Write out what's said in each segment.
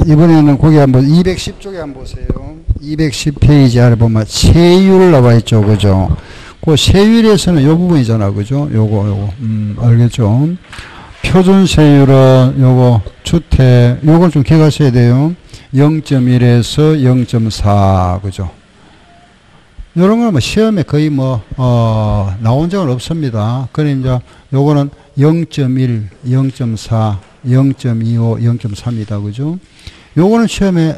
이번에는 거기 한번 210쪽에 한번 보세요. 210페이지 아래 보면 세율 나와 있죠. 그죠? 그 세율에서는 요 부분이잖아. 그죠? 요거. 알겠죠? 표준 세율은 요거 주택, 요걸 좀 기억하셔야 돼요. 0.1에서 0.4. 그죠? 요런 거는 뭐 시험에 거의 나온 적은 없습니다. 그래, 이제 요거는 0.1, 0.4, 0.25, 0.3이다. 그죠? 요거는 시험에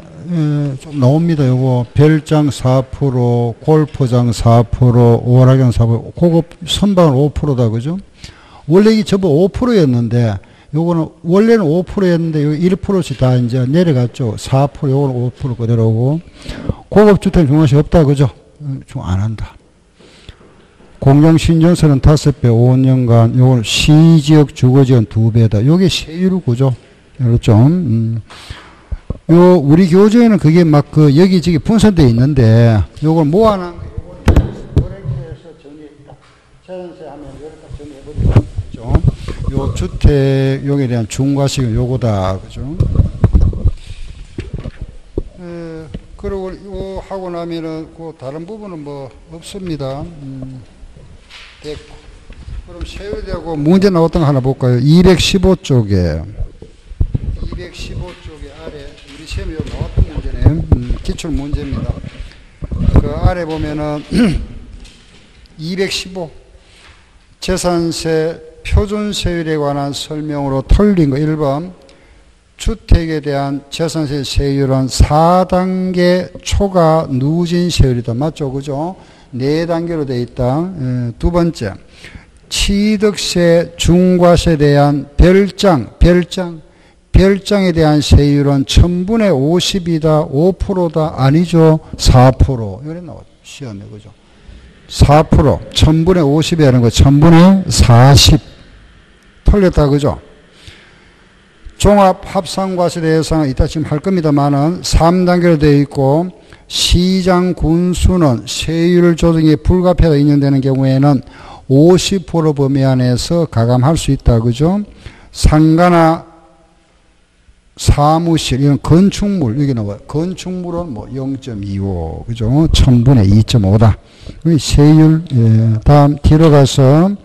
좀 나옵니다. 요거 별장 4%, 골프장 4%, 오락장 4%, 고급 선방은 5%다. 그죠? 원래 이게 전부 5%였는데 요거는 원래는 5%였는데 요 1%씩 다 이제 내려갔죠. 4%, 요거는 5% 그대로고 고급 주택 중과세 없다. 그죠? 좀 안 한다. 공장 신정세는 5배 5년간, 요걸 시지역 주거지역은 2배다. 요게 세율 구조. 그렇죠? 요, 우리 교재에는 그게 막 여기저기 분산되어 있는데, 요걸 모아놓은 거, 요걸 해서 정리했다. 재산세 하면 이렇게 정리해버리죠. 요 주택, 여기에 대한 중과세는 요거다. 그죠? 그리고 요 하고 나면은 그 다른 부분은 뭐 없습니다. 됐고. 그럼 세율되고 문제 나왔던 거 하나 볼까요? 215쪽에 아래 우리 시험에 나왔던 문제네요. 기출 문제입니다. 그 아래 보면은 215 재산세 표준세율에 관한 설명으로 틀린 거 1번 주택에 대한 재산세 세율은 4단계 초과 누진 세율이다. 맞죠? 그죠? 4단계로 되어 있다. 두 번째, 취득세 중과세에 대한 별장에 대한 세율은 1000분의 50이다. 5%다. 아니죠. 4%. 이래 나왔죠. 시험에. 그죠? 4%. 1000분의 50이라는 거 1000분의 40. 틀렸다. 그죠? 종합합산과세 대해서는 이따 지금 할 겁니다만은 3단계로 되어 있고 시장 군수는 세율 조정이 불가피하다 인정되는 경우에는 50% 범위 안에서 가감할 수 있다. 그죠? 상가나 사무실, 이건 건축물, 여기 나와요. 건축물은 뭐 0.25, 그죠? 1000분의 2.5다. 세율, 다음 뒤로 가서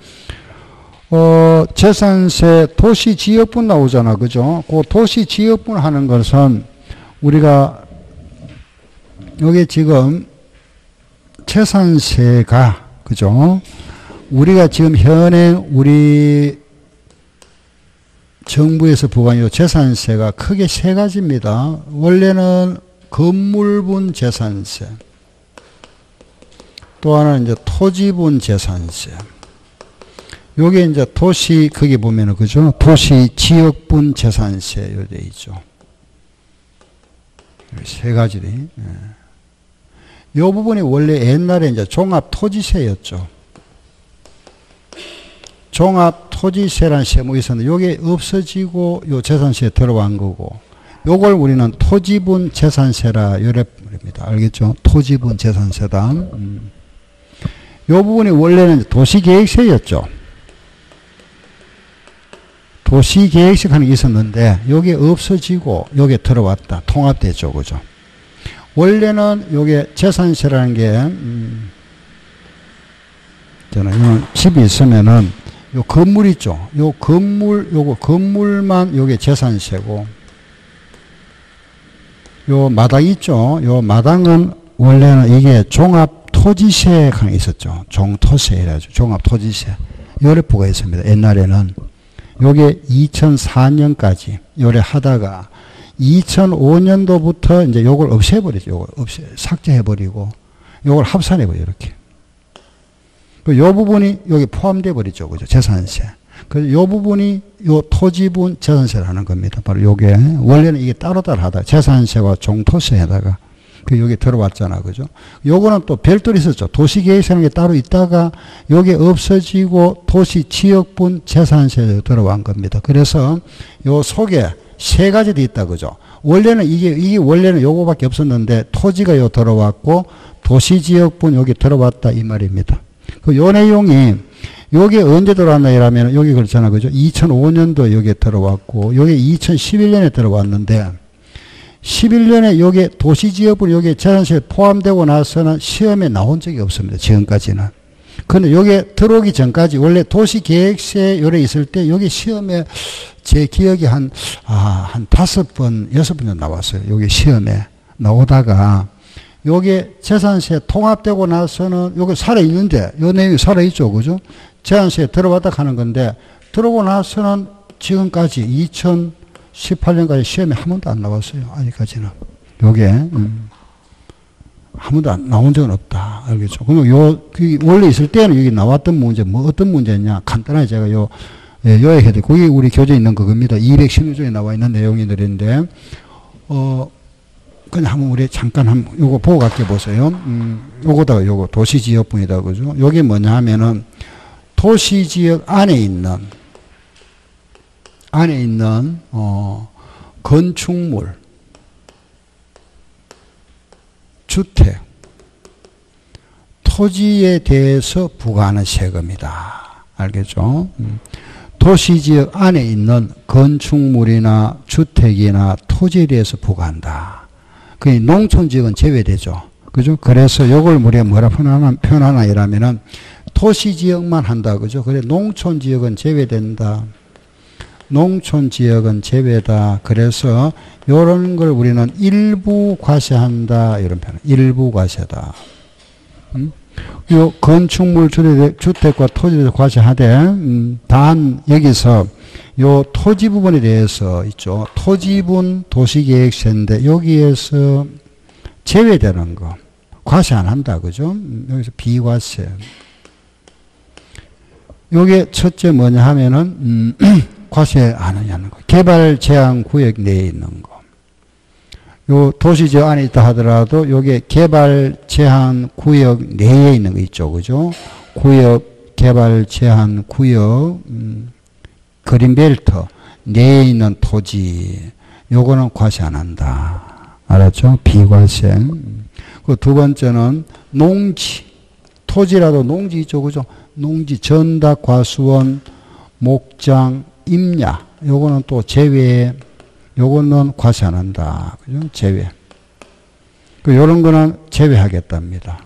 재산세 도시지역분 나오잖아. 그죠? 그 도시지역분 하는 것은 우리가 여기 지금 재산세가, 그죠? 우리가 지금 현행 우리 정부에서 부과한 재산세가 크게 세 가지입니다. 원래는 건물분 재산세, 또 하나는 이제 토지분 재산세. 요게 이제 도시, 거기 보면은, 그죠? 도시 지역분 재산세, 요 돼 있죠. 세 가지들이. 요 부분이 원래 옛날에 이제 종합 토지세였죠. 종합 토지세라는 세목이 있었는데, 요게 없어지고 요 재산세에 들어간 거고, 요걸 우리는 토지분 재산세라, 요래 부릅니다. 알겠죠? 토지분 재산세다. 요 부분이 원래는 도시계획세였죠. 도시계획세 하는 게 있었는데 요게 없어지고 요게 들어왔다. 통합됐죠. 그죠? 원래는 요게 재산세라는 게 저는 집이 있으면은 요 건물 있죠. 요 건물, 요거 건물만 요게 재산세고 요 마당 있죠. 요 마당은 원래는 이게 종합토지세 하는 게 있었죠. 종토세 이래가지고 종합토지세. 요래 부과 있습니다. 옛날에는. 요게 2004년까지 요래 하다가 2005년도부터 이제 요걸 없애버리죠. 요걸 삭제해버리고 요걸 합산해버려요. 이렇게. 요 부분이 여기 포함돼 버리죠. 그죠? 재산세. 그래서 요 부분이 요 토지분 재산세를 하는 겁니다. 바로 요게. 원래는 이게 따로따로 하다가 재산세와 종토세에다가 여기 들어왔잖아. 그죠? 요거는 또 별도로 있었죠. 도시계획세라는 게 따로 있다가 요게 없어지고 도시 지역분 재산세에 들어간 겁니다. 그래서 요 속에 세 가지 돼 있다. 그죠? 원래는 이게 원래는 요거밖에 없었는데 토지가 요 들어왔고 도시 지역분 여기 들어왔다 이 말입니다. 요 내용이 요게 언제 들어왔나 이라면 여기 그렇잖아. 그죠? 2005년도 여기에 들어왔고 요게 2011년에 들어왔는데 11년에 요게 도시지역분 요게 재산세에 포함되고 나서는 시험에 나온 적이 없습니다. 지금까지는. 근데 요게 들어오기 전까지 원래 도시계획세 요래 있을 때 요게 시험에 제 기억이 한 5번, 6번 정도 나왔어요. 요게 시험에 나오다가 요게 재산세 통합되고 나서는 요게 살아있는데 요 내용이 살아있죠. 그죠? 재산세에 들어왔다 하는 건데 들어오고 나서는 지금까지 2018년까지 시험에 한 번도 안 나왔어요. 아직까지는. 요게 한 번도 안 나온 적은 없다. 알겠죠? 그럼 원래 있을 때는 여기 나왔던 문제, 뭐 어떤 문제냐? 간단하게 제가 요약해야 돼. 거기 우리 교재에 있는 그겁니다. 216쪽에 나와 있는 내용들인데, 그냥 한번 우리 잠깐 요거 보고 갈게 보세요. 요거다가 요거 도시지역분이다. 그죠? 요게 뭐냐 하면은 도시지역 안에 있는, 건축물, 주택, 토지에 대해서 부과하는 세금이다. 알겠죠? 도시지역 안에 있는 건축물이나 주택이나 토지에 대해서 부과한다. 그 농촌지역은 제외되죠. 그죠? 그래서 요걸 우리가 뭐라 표현하나 이라면은 도시지역만 한다. 그죠? 그래 농촌지역은 제외된다. 농촌지역은 제외다. 그래서 요런 걸 우리는 일부 과세한다. 이런 표현. 일부 과세다. 요 건축물 주택과 토지에 대해서 과세하되 단 여기서 요 토지 부분에 대해서 있죠. 토지분 도시계획세인데 여기에서 제외되는 거 과세 안 한다. 그죠? 여기서 비과세. 요게 첫째 뭐냐 하면은 과세 안 하냐는 거. 개발 제한 구역 내에 있는 거. 요 도시지역 안에 있다 하더라도 요게 개발 제한 구역 내에 있는 거 있죠. 그죠? 구역, 개발 제한 구역, 그린벨트 내에 있는 토지. 요거는 과세 안 한다. 알았죠? 비과세. 그 두 번째는 농지. 토지라도 농지 있죠. 그죠? 농지, 전닭, 과수원, 목장, 임야. 요거는 또 제외. 요거는 과세 안 한다. 그죠? 제외. 요런 거는 제외하겠답니다.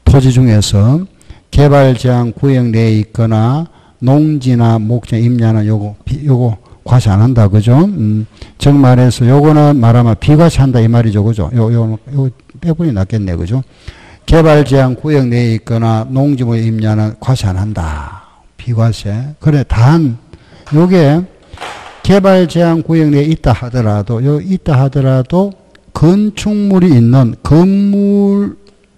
토지 중에서 개발 제한 구역 내에 있거나 농지나 목장, 임야는 요거 과세 안 한다. 그죠? 정말해서 요거는 말하면 비과세 한다 이 말이죠. 그죠? 요 빼분이 낫겠네. 그죠? 개발 제한 구역 내에 있거나 농지, 뭐 임야는 과세 안 한다. 비과세. 그래, 단 요게 개발 제한 구역 내에 있다 하더라도 건축물이 있는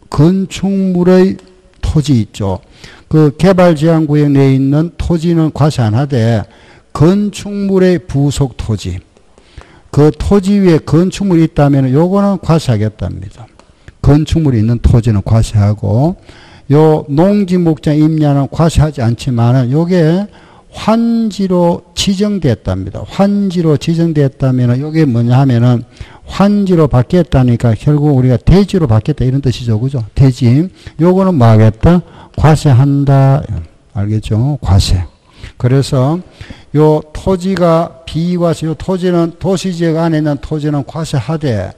건축물의 토지 있죠. 그 개발 제한 구역 내에 있는 토지는 과세 안 하되 건축물의 부속 토지, 그 토지 위에 건축물이 있다면 요거는 과세하겠답니다. 건축물이 있는 토지는 과세하고 요 농지, 목장, 임야는 과세하지 않지만은 요게 환지로 지정됐답니다. 환지로 지정됐다면 이게 뭐냐 하면은 환지로 바뀌었다니까 결국 우리가 대지로 바뀌었다 이런 뜻이죠. 그죠? 대지. 요거는 뭐 하겠다? 과세한다. 알겠죠? 과세. 그래서 요 토지가 비과세, 요 토지는 도시지역 안에 있는 토지는 과세하되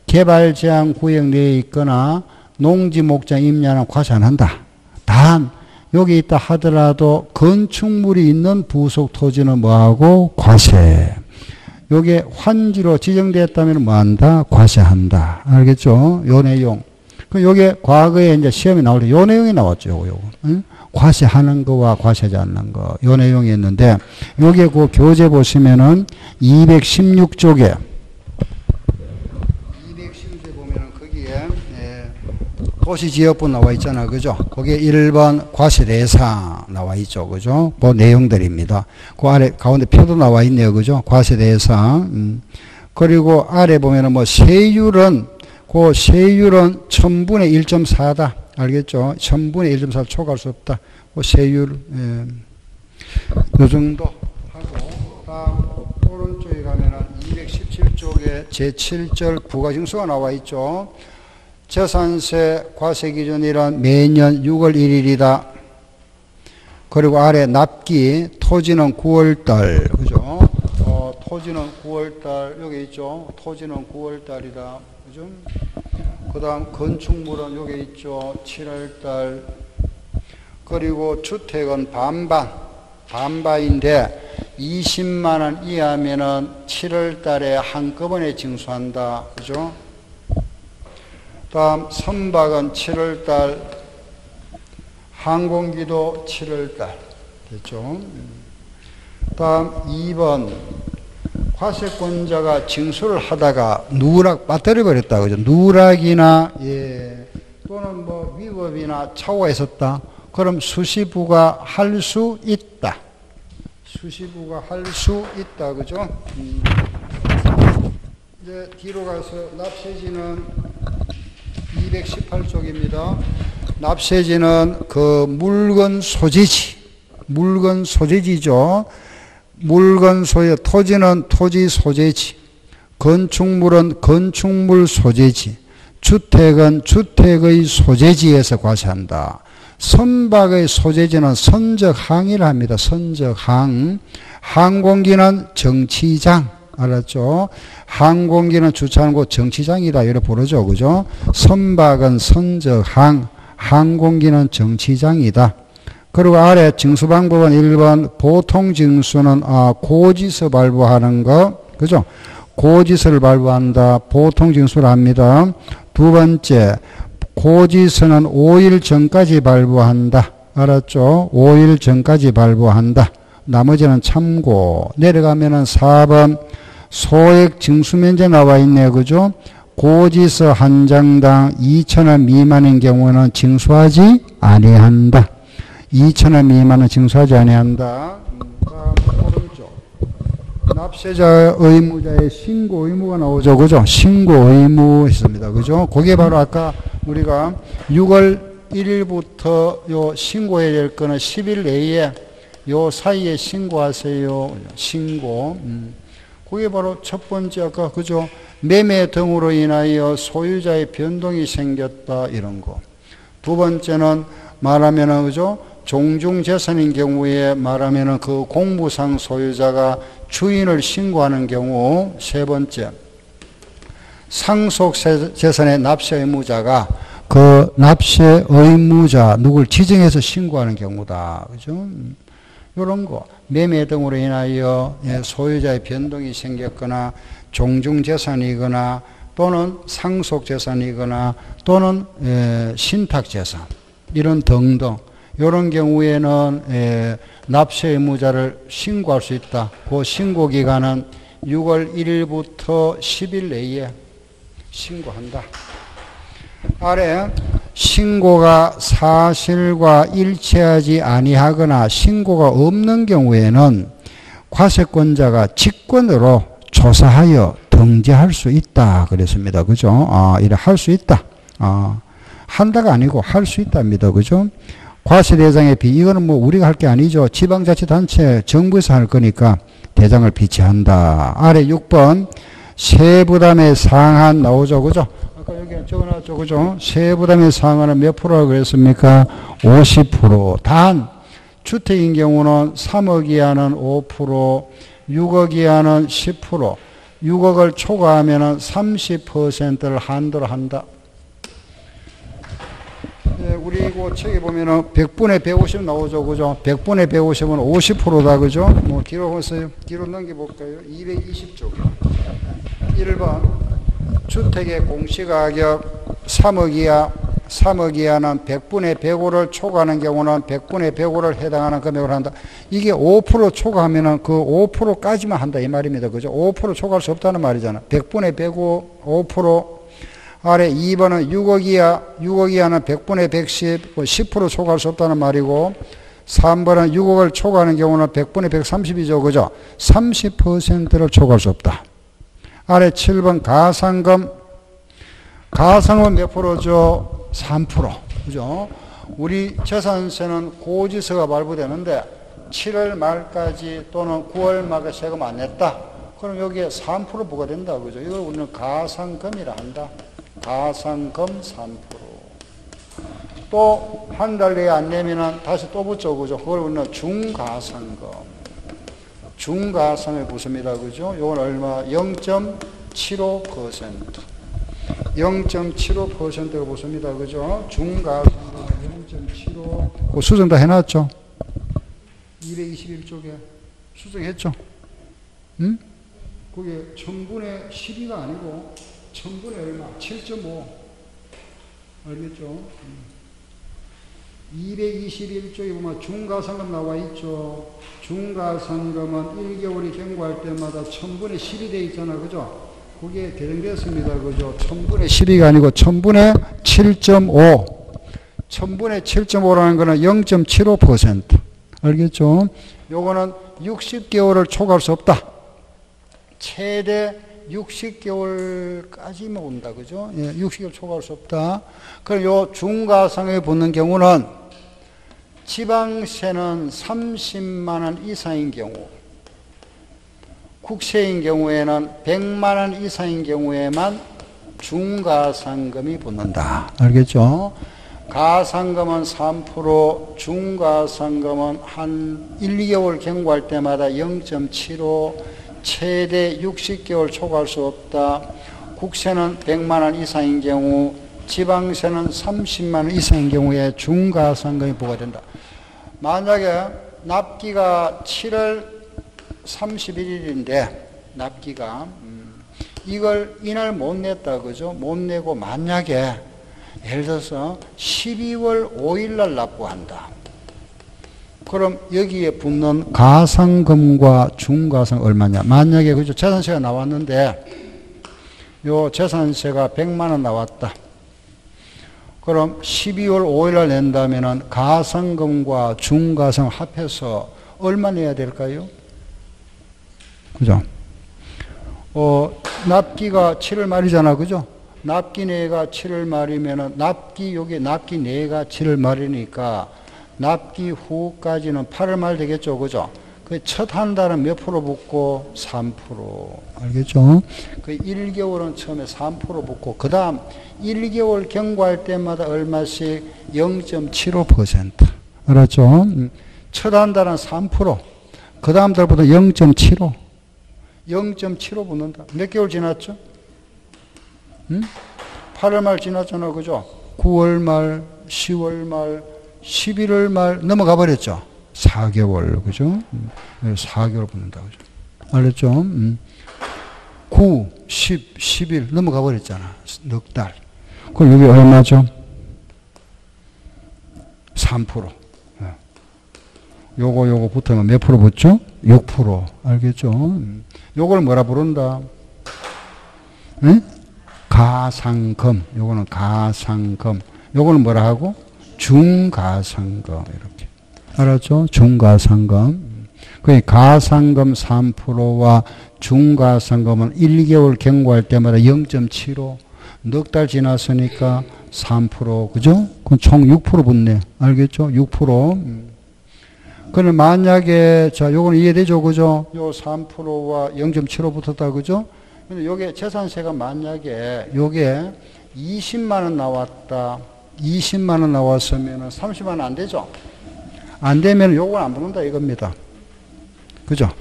개발 제한 구역 내에 있거나 농지, 목장, 임야는 과세 안 한다. 단 여기 있다 하더라도 건축물이 있는 부속 토지는 뭐하고? 과세. 요게 환지로 지정되었다면 뭐한다? 과세한다. 알겠죠? 요 내용. 요게 과거에 이제 시험에 나올 때 요 내용이 나왔죠. 요거. 응? 과세하는 거와 과세하지 않는 거. 요 내용이 있는데, 요게 그 교재 보시면은 216쪽에 보면은 거기에 도시지역분 나와 있잖아. 그죠? 거기에 1번 과세 대상 나와 있죠. 그죠? 그 내용들입니다. 그 아래, 가운데 표도 나와 있네요. 그죠? 과세 대상. 그리고 아래 보면은 뭐 세율은, 그 세율은 1000분의 1.4다. 알겠죠? 1000분의 1.4를 초과할 수 없다. 그 세율, 요 정도 하고, 다음 오른쪽에 가면은 217쪽에 제7절 부가징수가 나와 있죠. 재산세 과세 기준일은 매년 6월 1일이다. 그리고 아래 납기 토지는 9월달. 그죠? 토지는 9월달, 여기 있죠. 토지는 9월달이다. 그죠? 그 다음 건축물은 여기 있죠. 7월달. 그리고 주택은 반바인데 20만원 이하면은 7월달에 한꺼번에 징수한다. 그죠? 다음 선박은 7월달, 항공기도 7월달. 됐죠? 다음 2번. 과세권자가 징수를 하다가 누락 빠뜨려 버렸다. 그죠? 누락이나, 또는 뭐 위법이나 착오가 있었다. 그럼 수시부가 할 수 있다. 수시부가 할 수 있다. 그죠? 이제 뒤로 가서 납세지는 218쪽입니다. 납세지는 그 물건 소재지죠. 물건 소재, 토지는 토지 소재지, 건축물은 건축물 소재지, 주택은 주택의 소재지에서 과세한다. 선박의 소재지는 선적항이라 합니다. 선적항. 항공기는 정치장. 알았죠? 항공기는 주차하는 곳 정치장이다. 이렇게 부르죠. 그죠? 선박은 선적항, 항공기는 정치장이다. 그리고 아래 징수 방법은 1번 보통 징수는 고지서 발부하는 거. 그죠? 고지서를 발부한다. 보통 징수를 합니다. 두 번째, 고지서는 5일 전까지 발부한다. 알았죠? 5일 전까지 발부한다. 나머지는 참고. 내려가면은 4번 소액 징수면제 나와 있네. 그죠? 고지서 한 장당 2,000원 미만인 경우는 징수하지 아니한다. 2,000원 미만은 징수하지 아니한다. 오른쪽. 납세자 의무자의 신고 의무가 나오죠. 그죠? 신고 의무 있습니다. 그죠? 그게 바로 아까 우리가 6월 1일부터 요 신고해야 될 거는 10일 내에 요 사이에 신고하세요. 신고. 그게 바로 첫 번째 아까 그죠? 매매 등으로 인하여 소유자의 변동이 생겼다. 이런 거. 두 번째는 말하면은 그죠? 종중재산인 경우에 말하면은 그 공무상 소유자가 주인을 신고하는 경우. 세 번째, 상속재산의 납세 의무자가 그 납세 의무자 누굴 지정해서 신고하는 경우다. 그죠? 이런 거. 매매 등으로 인하여 소유자의 변동이 생겼거나 종중재산이거나 또는 상속재산이거나 또는 신탁재산 이런 등등 이런 경우에는 납세 의무자를 신고할 수 있다. 그 신고 기간은 6월 1일부터 10일 내에 신고한다. 아래 신고가 사실과 일치하지 아니하거나 신고가 없는 경우에는 과세권자가 직권으로 조사하여 등재할 수 있다. 그랬습니다. 그죠? 이래 할 수 있다. 한다가 아니고 할 수 있답니다. 그죠? 과세대장의 이거는 뭐 우리가 할 게 아니죠. 지방자치단체 정부에서 할 거니까 대장을 비치한다. 아래 6번 세부담의 상한 나오죠. 그죠? 아까 여기 적어놨죠. 그죠? 세부담의 상한은 몇 프로라고 그랬습니까? 50%. 단, 주택인 경우는 3억 이하는 5%, 6억 이하는 10%, 6억을 초과하면 30%를 한도로 한다. 우리 그 책에 보면은 100분의 150 나오죠. 그죠? 100분의 150은 50%다. 그죠? 뭐, 뒤로 보세요. 뒤로 넘겨볼까요? 220쪽. 1번. 주택의 공시가격 3억 이하, 3억 이하는 100분의 105를 초과하는 경우는 100분의 105를 해당하는 금액을 한다. 이게 5% 초과하면은 그 5%까지만 한다. 이 말입니다. 그죠? 5% 초과할 수 없다는 말이잖아. 100분의 105, 5%. 아래 2번은 6억 이하, 6억 이하는 100분의 110, 10% 초과할 수 없다는 말이고, 3번은 6억을 초과하는 경우는 100분의 130이죠. 그죠? 30%를 초과할 수 없다. 아래 7번 가상금. 가상금은 몇 프로죠? 3%. 그죠? 우리 재산세는 고지서가 발부되는데 7월 말까지 또는 9월 말까지 세금 안 냈다. 그럼 여기에 3% 부과된다. 그죠? 이걸 우리는 가상금이라 한다. 가상금 3%. 또 한 달 내에 안 내면은 다시 또 붙죠. 그죠? 그걸 우리는 중가상금. 중가상의 부수입니다. 그죠? 요건 얼마? 0.75%. 0.75%가 부수입니다. 그죠? 중가상금은 0.75. 그 수정 다 해놨죠? 221쪽에 수정했죠? 응? 그게 1000분의 12가 아니고 1000분의 얼마? 7.5. 알겠죠? 221쪽에 보면 중가상금 나와 있죠. 중가상금은 1개월이 경과할 때마다 1000분의 10이 돼 있잖아. 그죠? 그게 개정됐습니다. 그죠? 1000분의 12가 아니고 1000분의 7.5. 1000분의 7.5라는 거는 0.75%. 알겠죠? 요거는 60개월을 초과할 수 없다. 최대 60개월까지만 온다. 그죠? 예, 60개월 초과할 수 없다. 그럼 요 중가상에 붙는 경우는 지방세는 30만원 이상인 경우, 국세인 경우에는 100만원 이상인 경우에만 중가상금이 붙는다. 알겠죠? 가상금은 3%, 중가상금은 한 1, 2개월 경과할 때마다 0.75, 최대 60개월 초과할 수 없다. 국세는 100만원 이상인 경우, 지방세는 30만원 이상인 경우에 중가상금이 부과된다. 만약에 납기가 7월 31일인데 납기가 이걸 이날 못 냈다. 그죠? 못 내고 만약에 예를 들어서 12월 5일 날 납부한다. 그럼 여기에 붙는 가상금과 중가상 얼마냐? 만약에 그죠? 재산세가 나왔는데 요 재산세가 100만 원 나왔다. 그럼 12월 5일 날 낸다면은 가상금과 중가상 합해서 얼마 내야 될까요? 그죠? 납기가 7월 말이잖아. 그죠? 납기 내가 7월 말이면은 여기 납기 내가 7월 말이니까 납기 후까지는 8월 말 되겠죠. 그죠? 그 첫 한 달은 몇 프로 붙고? 3%. 알겠죠? 그 1개월은 처음에 3% 붙고, 그 다음 1개월 경과할 때마다 얼마씩? 0.75%. 알았죠? 첫 한 달은 3%. 그 다음 달부터 0.75. 0.75 붙는다. 몇 개월 지났죠? 8월 말 지났잖아. 그죠? 9월 말, 10월 말, 11월 말 넘어가 버렸죠. 4개월. 그죠? 4개월 붙는다. 그죠? 알았죠? 9, 10, 11 넘어가 버렸잖아. 넉 달. 그럼 여기 얼마죠? 3%. 요거 붙으면 몇 프로 붙죠? 6%. 알겠죠? 요걸 뭐라 부른다? 네? 가상금. 요거는 가상금. 요거는 뭐라 하고? 중가상금. 이렇게. 알았죠? 중가상금. 그 가상금 3%와 중가상금은 1개월 경과할 때마다 0.75. 넉 달 지났으니까 3%. 그죠? 그럼 총 6% 붙네. 알겠죠? 6%. 그럼 만약에, 자, 요거는 이해되죠? 그죠? 요 3%와 0.75 붙었다. 그죠? 근데 요게 재산세가 만약에 요게 20만원 나왔다. 20만원 나왔으면 30만원 안 되죠? 안 되면 요건 안 붙는다 이겁니다. 그죠?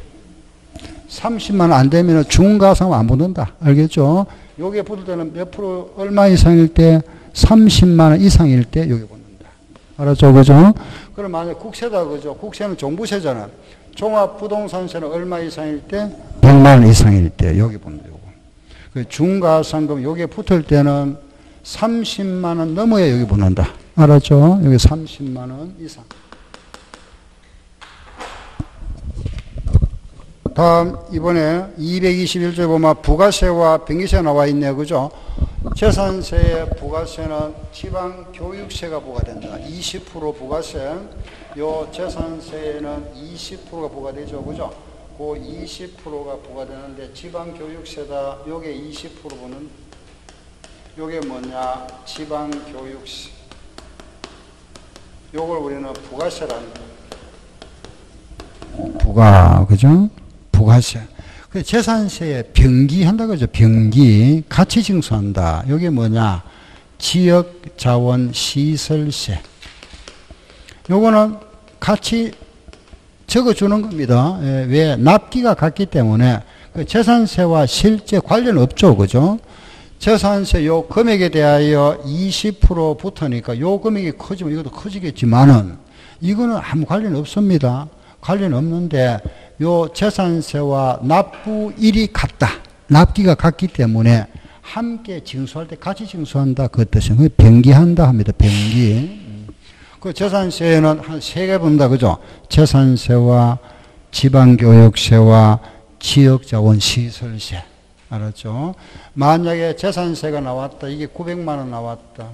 30만원 안 되면 중가상 안 붙는다. 알겠죠? 요게 붙을 때는 몇 프로, 얼마 이상일 때? 30만원 이상일 때 요게 붙는다. 알았죠? 그죠? 그럼 만약 국세다. 그죠? 국세는 종부세잖아. 종합부동산세는 얼마 이상일 때? 100만원 이상일 때 여기 붙는다. 요거. 그 중가상금 요게 붙을 때는 30만원 넘어야 여기 붙는다. 알았죠? 여기 30만원 이상. 다음 이번에 221조에 보면 부가세와 변기세가 나와 있네요. 그죠? 재산세의 부가세는 지방교육세가 부과된다. 20% 부가세. 요 재산세에는 20%가 부과되죠. 그죠? 그 20%가 부과되는데 지방교육세다. 요게 20%는 요게 뭐냐? 지방교육세. 요걸 우리는 부가세라는 거예요. 부가, 그죠? 부가세. 재산세에 병기한다 그러죠. 병기. 가치 징수한다. 이게 뭐냐? 지역자원시설세. 요거는 가치 적어주는 겁니다. 예, 왜? 납기가 같기 때문에 그 재산세와 실제 관련 없죠. 그죠? 재산세 요 금액에 대하여 20% 붙으니까 요 금액이 커지면 이것도 커지겠지만은 이거는 아무 관련 없습니다. 관련 없는데 요 재산세와 납부일이 같다. 납기가 같기 때문에 함께 징수할 때 같이 징수한다. 그 뜻은 병기한다 합니다. 병기. 그 재산세는 한 세 개 본다. 그죠? 재산세와 지방교육세와 지역자원시설세. 알았죠? 만약에 재산세가 나왔다. 이게 900만 원 나왔다.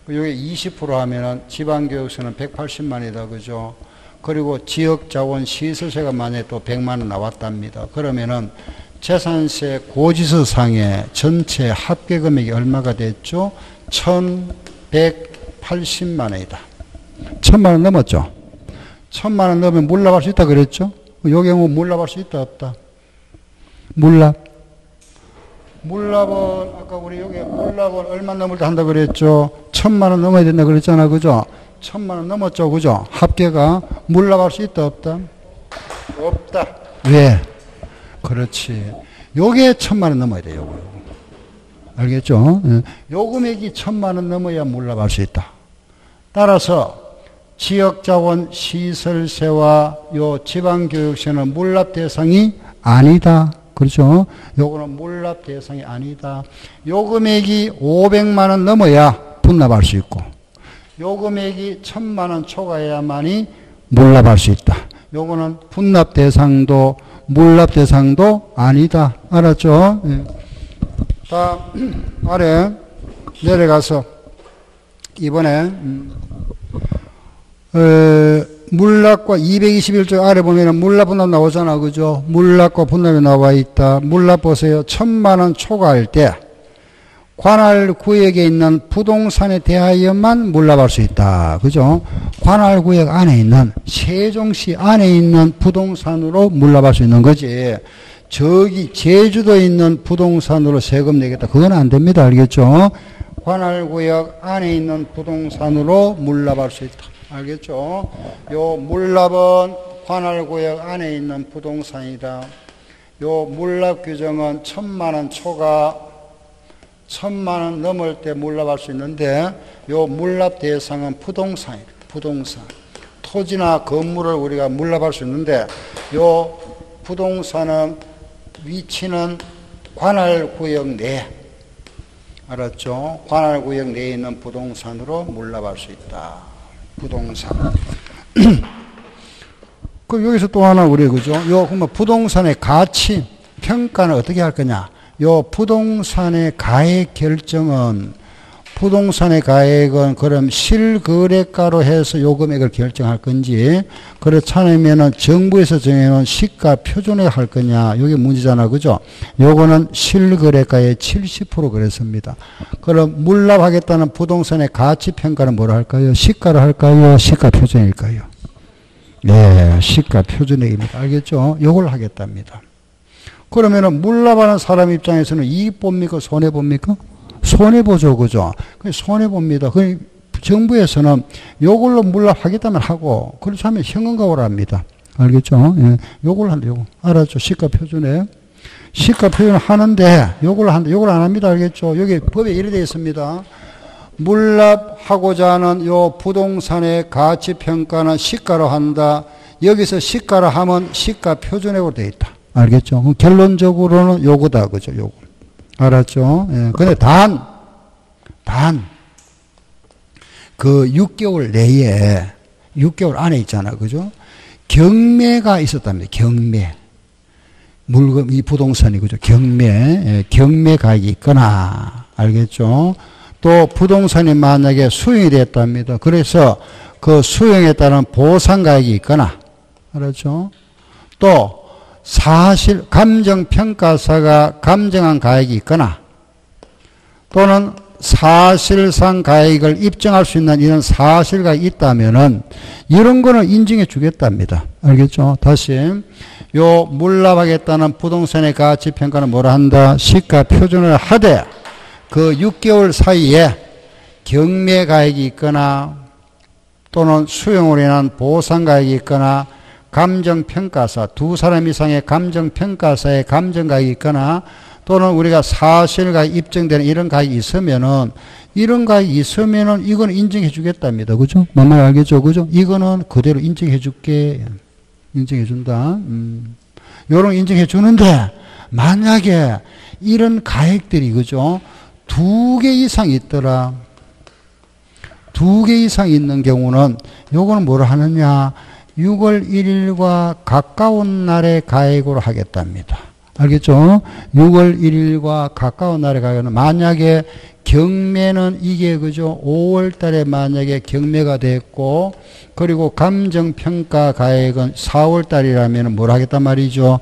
여기 20% 하면은 지방교육세는 180만 원이다. 그죠? 그리고 지역자원시설세가 만약에 또 100만 원 나왔답니다. 그러면은 재산세 고지서상의 전체 합계 금액이 얼마가 됐죠? 1180만 원이다. 1000만 원 넘었죠? 1000만 원 넘으면 물납할 수 있다 그랬죠? 요 경우 물납할 수 있다 없다? 물납은 아까 우리 여기 물납은 얼마 넘을 때 한다 그랬죠? 1000만 원 넘어야 된다 그랬잖아. 그죠? 1000만 원 넘었죠. 그죠? 합계가 물납할 수 있다 없다? 없다. 왜? 그렇지. 요게 1000만 원 넘어야 돼요. 요거. 알겠죠? 요 금액이 1000만 원 넘어야 물납할 수 있다. 따라서 지역자원 시설세와 요 지방교육세는 물납 대상이 아니다. 그렇죠? 요거는 물납 대상이 아니다. 요 금액이 500만 원 넘어야 분납할 수 있고 요 금액이 1000만 원 초과해야만이 물납할 수 있다. 요거는 분납 대상도 물납 대상도 아니다. 알았죠? 예. 다 아래 내려가서 이번에 물납과 221조 아래 보면은 물납 분납 나오잖아. 그죠? 물납과 분납이 나와 있다. 물납 보세요. 1000만 원 초과할 때 관할 구역에 있는 부동산에 대하여만 물납할 수 있다. 그죠? 관할 구역 안에 있는 세종시 안에 있는 부동산으로 물납할 수 있는 거지. 저기 제주도에 있는 부동산으로 세금 내겠다. 그건 안 됩니다. 알겠죠? 관할 구역 안에 있는 부동산으로 물납할 수 있다. 알겠죠? 요 물납은 관할 구역 안에 있는 부동산이다. 요 물납 규정은 1000만 원 초과 1000만 원 넘을 때 물납할 수 있는데 요 물납 대상은 부동산이다. 부동산. 토지나 건물을 우리가 물납할 수 있는데 요 부동산은 위치는 관할구역 내. 알았죠? 관할구역 내에 있는 부동산으로 물납할 수 있다. 부동산. 그 여기서 또 하나 우리 그죠? 요 그러면 부동산의 가치 평가는 어떻게 할 거냐? 요 부동산의 가액 결정은 부동산의 가액은 그럼 실거래가로 해서 요 금액을 결정할 건지 그렇지 않으면은 정부에서 정해놓은 시가 표준에 할 거냐 이게 문제잖아. 그죠? 요거는 실거래가의 70% 그랬습니다. 그럼 물납하겠다는 부동산의 가치 평가는 뭐로 할까요? 시가로 할까요? 시가 표준일까요? 네, 시가 표준액입니다. 알겠죠? 요걸 하겠답니다. 그러면은 물납하는 사람 입장에서는 이익 봅니까? 손해 봅니까? 손해보죠. 그죠? 손해봅니다. 정부에서는 요걸로 물납하겠다면 하고, 그렇지 않으면 현금가오를 합니다. 알겠죠? 예. 요걸 한다, 요거. 알았죠? 시가 표준에. 시가 표준을 하는데, 요걸 한다, 요걸 안 합니다. 알겠죠? 여기 법에 이래 되어 있습니다. 물납하고자 하는 요 부동산의 가치 평가는 시가로 한다. 여기서 시가로 하면 시가 표준액으로 되어 있다. 알겠죠? 그럼 결론적으로는 요거다. 그죠? 요거. 알았죠? 예. 근데 그 6개월 내에, 6개월 안에 있잖아. 그죠? 경매가 있었답니다. 경매. 물건, 이 부동산이, 그죠? 경매. 예. 경매 가격이 있거나. 알겠죠? 또 부동산이 만약에 수용이 됐답니다. 그래서 그 수용에 따른 보상 가격이 있거나. 알았죠? 또, 감정평가사가 감정한 가액이 있거나 또는 사실상 가액을 입증할 수 있는 이런 사실가액이 있다면은 이런 거는 인정해 주겠답니다. 알겠죠? 다시 요 물납하겠다는 부동산의 가치 평가는 뭐라 한다? 시가 표준을 하되 그 6개월 사이에 경매 가액이 있거나 또는 수용으로 인한 보상가액이 있거나 감정평가사, 두 사람 이상의 감정평가사의 감정가액이 있거나 또는 우리가 사실가액 입증되는 이런 가액이 있으면은 이거는 인정해 주겠답니다. 그죠? 뭔말 알겠죠? 그죠? 이거는 그대로 인정해 줄게. 인정해 준다. 요런 인정해 주는데 만약에 이런 가액들이 그죠? 2개 이상 있더라. 2개 이상 있는 경우는 요거는 뭐를 하느냐? 6월 1일과 가까운 날의 가액으로 하겠답니다. 알겠죠? 6월 1일과 가까운 날의 가액은 만약에 경매는 이게 그죠? 5월 달에 만약에 경매가 됐고 그리고 감정평가 가액은 4월 달이라면 뭘 하겠단 말이죠?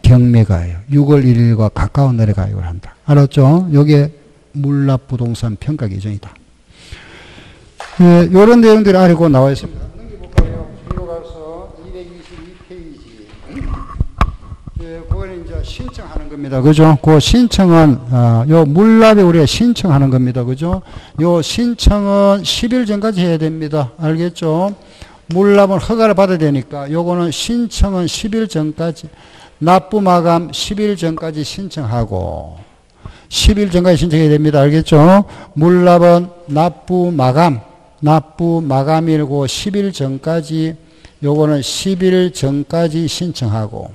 경매가예요. 6월 1일과 가까운 날의 가액을 한다. 알았죠? 요게 물납부동산 평가 기준이다. 예, 요런 내용들이 아래고 나와 있습니다. 넘겨볼까요? 뒤로 가서 222페이지. 예, 그거는 이제 신청하는 겁니다. 그죠? 그 신청은, 요 물납에 우리가 신청하는 겁니다. 그죠? 요 신청은 10일 전까지 해야 됩니다. 알겠죠? 물납은 허가를 받아야 되니까 요거는 신청은 10일 전까지, 납부 마감 10일 전까지 신청하고, 10일 전까지 신청해야 됩니다. 알겠죠? 물납은 납부 마감일고 10일 전까지, 요거는 10일 전까지 신청하고,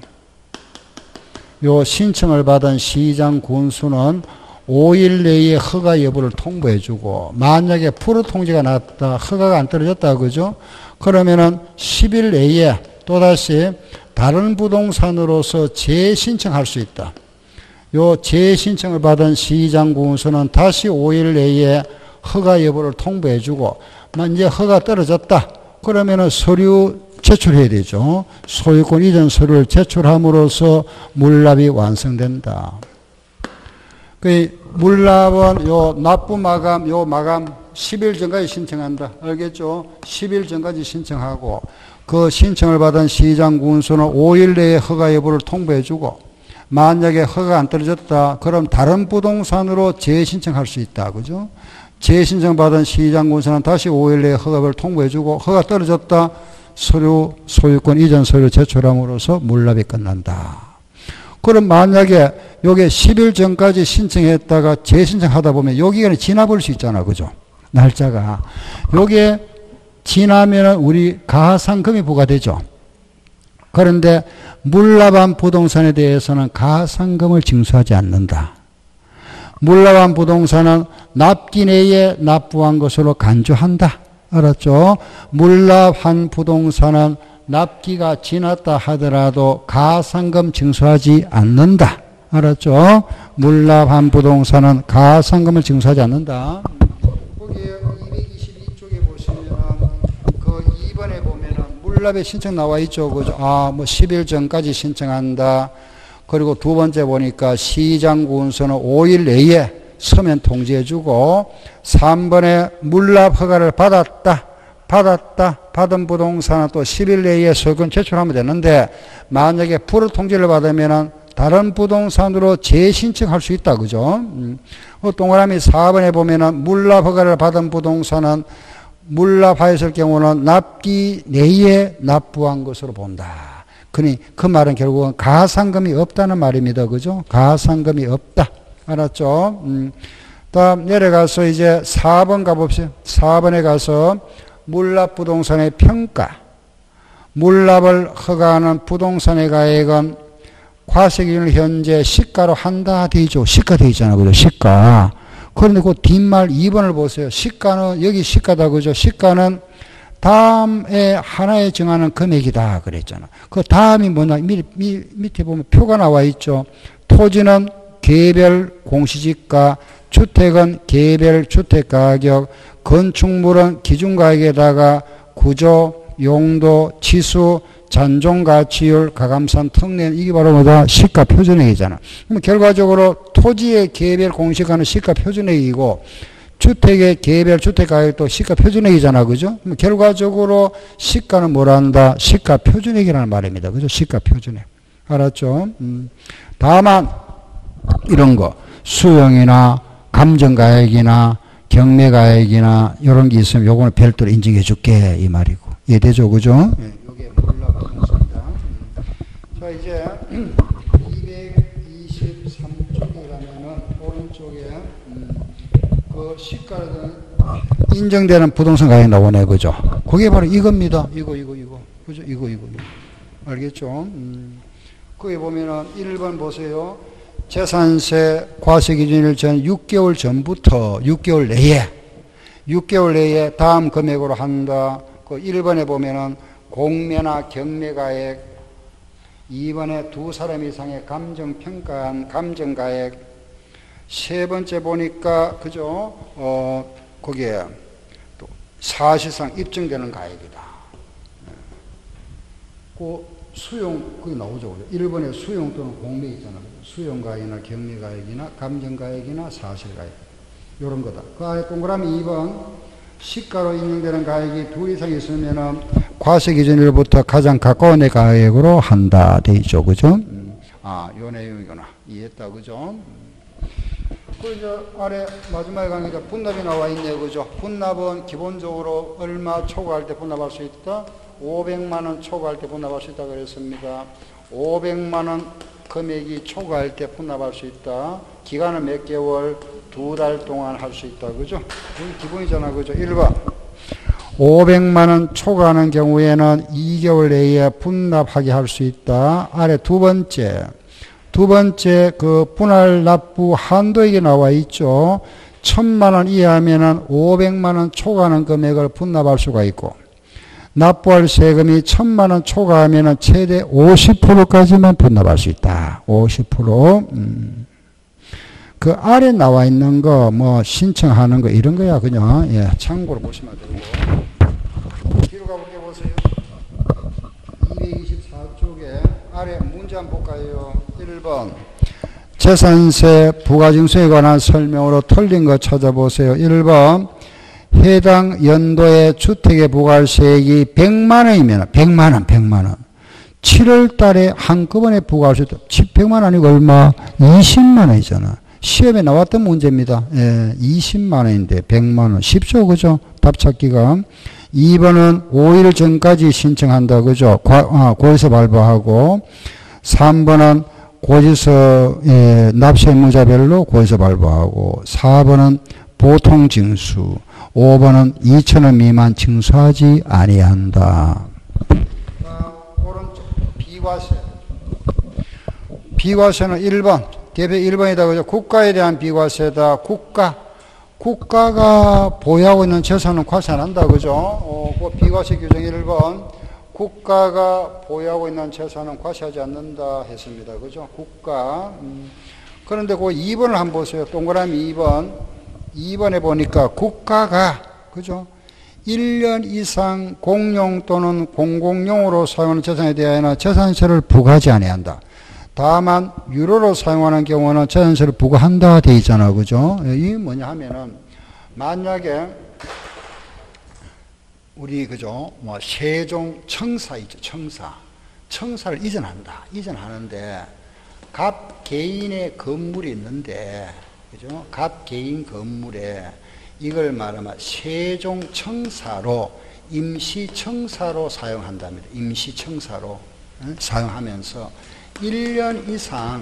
요 신청을 받은 시장 군수는 5일 내에 허가 여부를 통보해주고, 만약에 프로 통지가 났다, 허가가 안 떨어졌다, 그죠? 그러면은 10일 내에 또다시 다른 부동산으로서 재신청할 수 있다. 요 재신청을 받은 시장 군수는 다시 5일 내에 허가 여부를 통보해주고, 이제 허가 떨어졌다. 그러면은 서류 제출해야 되죠. 소유권 이전 서류를 제출함으로써 물납이 완성된다. 그 물납은 요 납부 마감, 요 마감 10일 전까지 신청한다. 알겠죠? 10일 전까지 신청하고, 그 신청을 받은 시장 군수는 5일 내에 허가 여부를 통보해주고, 만약에 허가가 안 떨어졌다. 그럼 다른 부동산으로 재신청할 수 있다. 그죠? 재신청 받은 시장 군수는 다시 5일 내에 허가를 통보해주고, 허가 떨어졌다. 소유권 이전 서류 제출함으로써 물납이 끝난다. 그럼 만약에 요게 10일 전까지 신청했다가 재신청하다 보면 요 기간이 지나버릴 수 있잖아. 그죠? 날짜가. 요게 지나면 우리 가산금이 부과되죠. 그런데 물납한 부동산에 대해서는 가산금을 징수하지 않는다. 물납한 부동산은 납기 내에 납부한 것으로 간주한다. 알았죠? 물납한 부동산은 납기가 지났다 하더라도 가산금 징수하지 않는다. 알았죠? 물납한 부동산은 가산금을 징수하지 않는다. 거기에 222쪽에 보시면 그 2번에 보면은 물납의 신청 나와 있죠. 그죠? 뭐 10일 전까지 신청한다. 그리고 두 번째 보니까 시장 군수는 5일 내에 서면 통지해주고, 3번에 물납 허가를 받은 부동산은 또 10일 내에 소유권 제출하면 되는데, 만약에 불허 통지를 받으면 다른 부동산으로 재신청할 수 있다. 그죠? 동그라미 4번에 보면은 물납 허가를 받은 부동산은 물납하였을 경우는 납기 내에 납부한 것으로 본다. 그 말은 결국은 가산금이 없다는 말입니다. 그죠? 가산금이 없다. 알았죠? 다음 내려가서 이제 4번 가봅시다. 4번에 가서 물납 부동산의 평가. 물납을 허가하는 부동산의 가액은 과세기준을 현재 시가로 한다 되죠. 시가 되어 있잖아. 그죠? 시가. 그런데 그 뒷말 2번을 보세요. 시가는, 여기 시가다. 그죠? 시가는 다음에 하나에 정하는 금액이다. 그랬잖아. 그 다음이 뭐냐. 밑에 보면 표가 나와 있죠. 토지는 개별 공시지가, 주택은 개별 주택가격, 건축물은 기준가격에다가 구조, 용도, 지수, 잔존가치율, 가감산, 특례, 이게 바로 뭐다? 시가 표준액이잖아. 그럼 결과적으로 토지의 개별 공시가는 시가 표준액이고, 주택의 개별 주택가격도 시가 표준액이잖아. 그죠? 그럼 결과적으로 시가는 뭐라 한다? 시가 표준액이라는 말입니다. 그죠? 시가 표준액. 알았죠? 다만, 이런 거, 수용이나 감정가액이나 경매가액이나 이런 게 있으면 요거는 별도로 인정해 줄게 이 말이고. 이해되죠? 그죠? 예, 요게 몰라부동산이다. 자, 이제 223쪽에 가면은 오른쪽에 그 시가는 인정되는 부동산 가격이 나오네. 그죠? 그게 바로 이겁니다. 이거. 그죠? 이거. 알겠죠? 거기 보면은 1번 보세요. 재산세 과세기준일 전 6개월 전부터 6개월 내에 다음 금액으로 한다. 그 1번에 보면은 공매나 경매가액, 2번에 두 사람 이상의 감정평가한 감정가액, 세 번째 보니까 그죠? 거기에 또 사실상 입증되는 가액이다. 그 수용 그게 나오죠. 1번에 수용 또는 공매 있잖아요. 수용가액이나 경매가액이나 감정가액이나 사실가액 이런 거다. 그 안에 동그라미 2번 시가로 인정되는 가액이 둘 이상 있으면 과세기준일부터 가장 가까운 애 가액으로 한다 돼 있죠. 그죠? 요 내용이구나. 이해했다. 그죠? 그 아래 마지막에 가니까 분납이 나와 있네요. 그죠? 분납은 기본적으로 얼마 초과할 때 분납할 수 있다? 500만 원 초과할 때 분납할 수 있다 그랬습니다. 500만 원 금액이 초과할 때 분납할 수 있다. 기간은 몇 개월? 2달 동안 할 수 있다. 그죠? 이게 기본이잖아. 그죠? 1번. 500만 원 초과하는 경우에는 2개월 내에 분납하게 할 수 있다. 아래 두 번째 그 분할 납부 한도액이 나와 있죠. 1000만 원 이하면은 500만 원 초과하는 금액을 분납할 수가 있고, 납부할 세금이 1000만 원 초과하면은 최대 50%까지만 분납할 수 있다. 50%. 그 아래 나와 있는 거, 신청하는 거, 이런 거야, 그냥. 예, 참고로 보시면 되고. 뒤로 가볼게 보세요. 224쪽에 아래 문제 한번 볼까요? 1번. 재산세 부가징수에 관한 설명으로 틀린 거 찾아보세요. 1번. 해당 연도의 주택의 부가세액이 100만 원이면, 100만 원. 7월 달에 한꺼번에 부과할 수 있다. 100만 원 아니고 얼마? 20만 원이잖아. 시험에 나왔던 문제입니다. 예, 20만 원인데 100만 원. 쉽죠? 그죠? 답 찾기가. 2번은 5일 전까지 신청한다. 그죠? 고지서 발부하고. 3번은 고지서, 납세 의무자별로 고지서 발부하고. 4번은 보통 징수. 5번은 2,000원 미만 징수하지 아니한다. 오른쪽 비과세. 비과세는 1번. 대표 1번이다. 그죠? 국가에 대한 비과세다. 국가가 보유하고 있는 재산은 과세 안 한다. 그죠? 그 비과세 규정 1번. 국가가 보유하고 있는 재산은 과세하지 않는다 했습니다. 그죠? 국가. 그런데 그 2번을 한번 보세요. 동그라미 2번. 2번에 보니까 국가가, 그죠? 1년 이상 공용 또는 공공용으로 사용하는 재산에 대하여는 재산세를 부과하지 아니한다. 다만 유로로 사용하는 경우는 재산세를 부과한다 돼 있잖아. 그죠? 이게 뭐냐 하면은 만약에 우리 그죠? 세종 청사 있죠. 청사를 이전하는데 갑 개인의 건물이 있는데, 그죠? 갑 개인 건물에 이걸 말하면 세종 청사로 임시 청사로 사용한답니다. 임시 청사로 사용하면서 1년 이상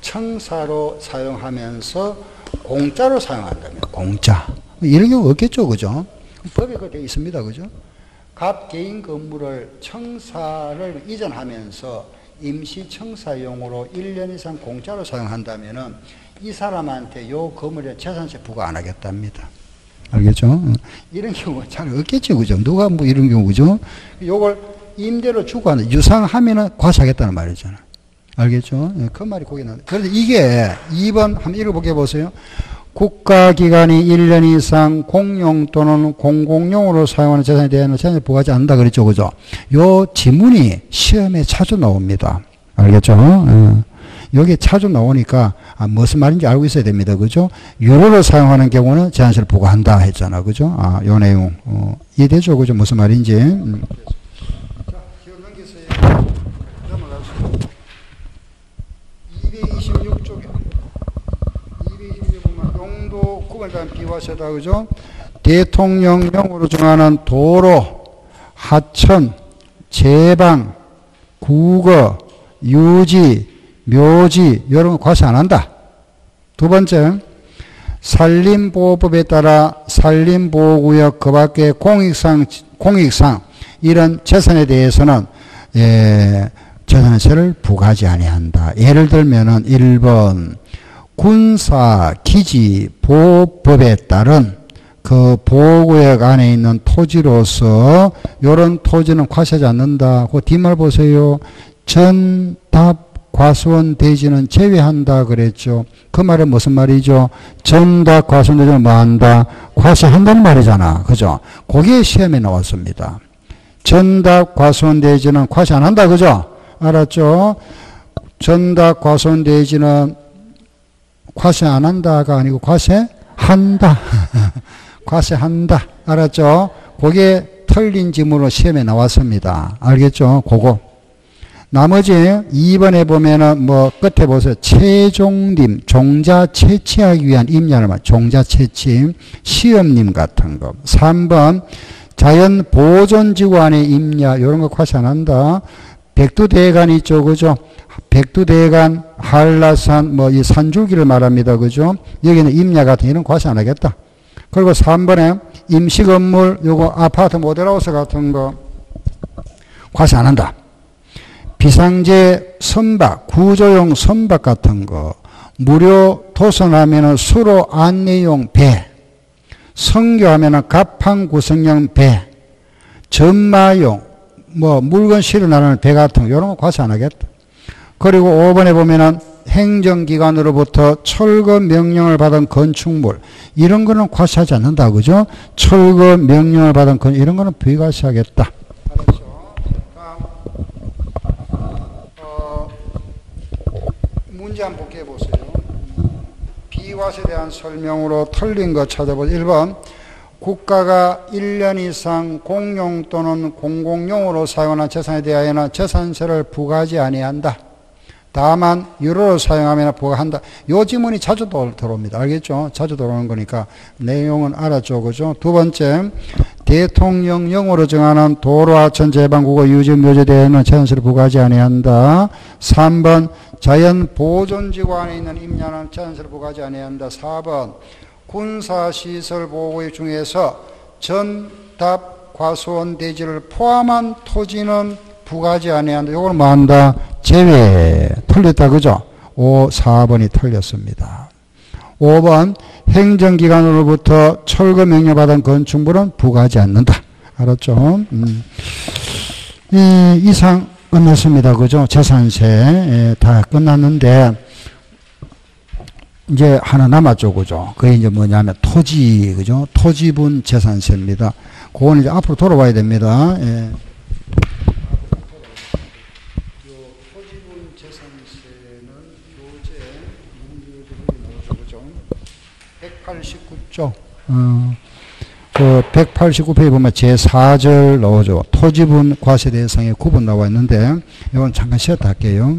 청사로 사용하면서 공짜로 사용한다면 공짜. 이런 경우 없겠죠. 그죠? 법에 그렇게 있습니다. 그죠? 갑 개인 건물을 청사를 이전하면서 임시 청사용으로 1년 이상 공짜로 사용한다면은 이 사람한테 요 건물에 재산세 부과 안 하겠답니다. 알겠죠? 이런 경우 잘 없겠죠. 그죠? 누가 이런 경우, 그죠? 요걸 임대로 주고 하는, 유상하면은 과세하겠다는 말이잖아. 알겠죠? 그 말이 거기 나와. 그런데 이게 2번 한번 읽어보게 보세요. 국가기관이 1년 이상 공용 또는 공공용으로 사용하는 재산에 대한 재산세 부과하지 않는다 그랬죠. 그죠? 요 지문이 시험에 자주 나옵니다. 알겠죠? 여기 자주 나오니까 무슨 말인지 알고 있어야 됩니다. 그죠? 유로를 사용하는 경우는 재산세를 부과한다 했잖아. 그죠? 요 내용. 이해되죠? 그죠? 무슨 말인지. 자, 기억 넘기세요. 넘어가시죠. 226쪽에 226번 용도 법구에 대한 비과세다, 그죠? 대통령령으로 정하는 도로, 하천, 제방, 국어, 유지, 묘지, 이런 거 과세 안 한다. 두 번째, 산림보호법에 따라 산림보호구역 그 밖의 공익상 이런 재산에 대해서는 재산세를 부과하지 아니한다. 예를 들면은 1번 군사기지보호법에 따른 그 보호구역 안에 있는 토지로서 이런 토지는 과세하지 않는다. 그 뒷말 보세요. 전답 과수원 대지는 제외한다 그랬죠. 그 말은 무슨 말이죠? 전답 과수원 대지는 뭐 한다? 과세한다는 말이잖아. 그죠? 그게 시험에 나왔습니다. 전답 과수원 대지는 과세 안 한다. 그죠? 알았죠? 전답 과수원 대지는 과세 안 한다가 아니고 과세한다. 과세한다. 알았죠? 그게 틀린 지문으로 시험에 나왔습니다. 알겠죠? 그거. 나머지 2번에 보면은 뭐 끝에 보세요. 최종님, 종자 채취하기 위한 임야를 말, 종자 채취, 시험님 같은 거. 3번 자연 보존지구 안에 임야, 이런 거 과세 안 한다. 백두대간 있죠, 그죠? 백두대간, 한라산, 뭐 이 산줄기를 말합니다, 그죠? 여기는 임야 같은 이런 과세 안 하겠다. 그리고 3번에 임시건물, 요거 아파트 모델하우스 같은 거 과세 안 한다. 비상제 선박, 구조용 선박 같은 거, 무료 도선하면은 수로 안내용 배, 선교하면은 갑판 구성용 배, 전마용, 뭐 물건 실어 나르는 배 같은 거, 이런 거 과세 안 하겠다. 그리고 5번에 보면은 행정기관으로부터 철거 명령을 받은 건축물, 이런 거는 과세하지 않는다, 그죠? 철거 명령을 받은 이런 거는 비과세하겠다. 문제 한번 볼게요. 보세요. 비과세에 대한 설명으로 틀린 거 찾아보세요. 1번 국가가 1년 이상 공용 또는 공공용으로 사용하는 재산에 대하여는 재산세를 부과하지 아니한다. 다만 유로를 사용하면 부과한다. 요 지문이 자주 들어옵니다. 알겠죠? 자주 들어오는 거니까 내용은 알았죠. 그죠? 두 번째, 대통령령으로 정하는 도로, 하천, 제방, 국어, 유지, 묘지에 대해서는 재산세를 부과하지 아니한다. 3번, 자연 보존지구 안에 있는 임야는 재산세를 부과하지 아니한다. 4번, 군사시설 보호구역 중에서 전답 과수원 대지를 포함한 토지는 부과하지 아니한다. 이걸 뭐 한다? 제외. 틀렸다. 그죠? 4번이 틀렸습니다. 5번 행정기관으로부터 철거 명령받은 건축물은 부과하지 않는다. 알았죠? 이상 끝났습니다. 그죠? 재산세 다 끝났는데 이제 하나 남았죠. 그죠? 그게 이제 뭐냐면 토지, 그죠? 토지분 재산세입니다. 그건 이제 앞으로 돌아와야 됩니다. 예. 토지분 재산세는 교재 189쪽. 그 189페이지 보면 제4절 나오죠. 토지분 과세 대상의 구분 나와 있는데 이건 잠깐 쉬었다 할게요.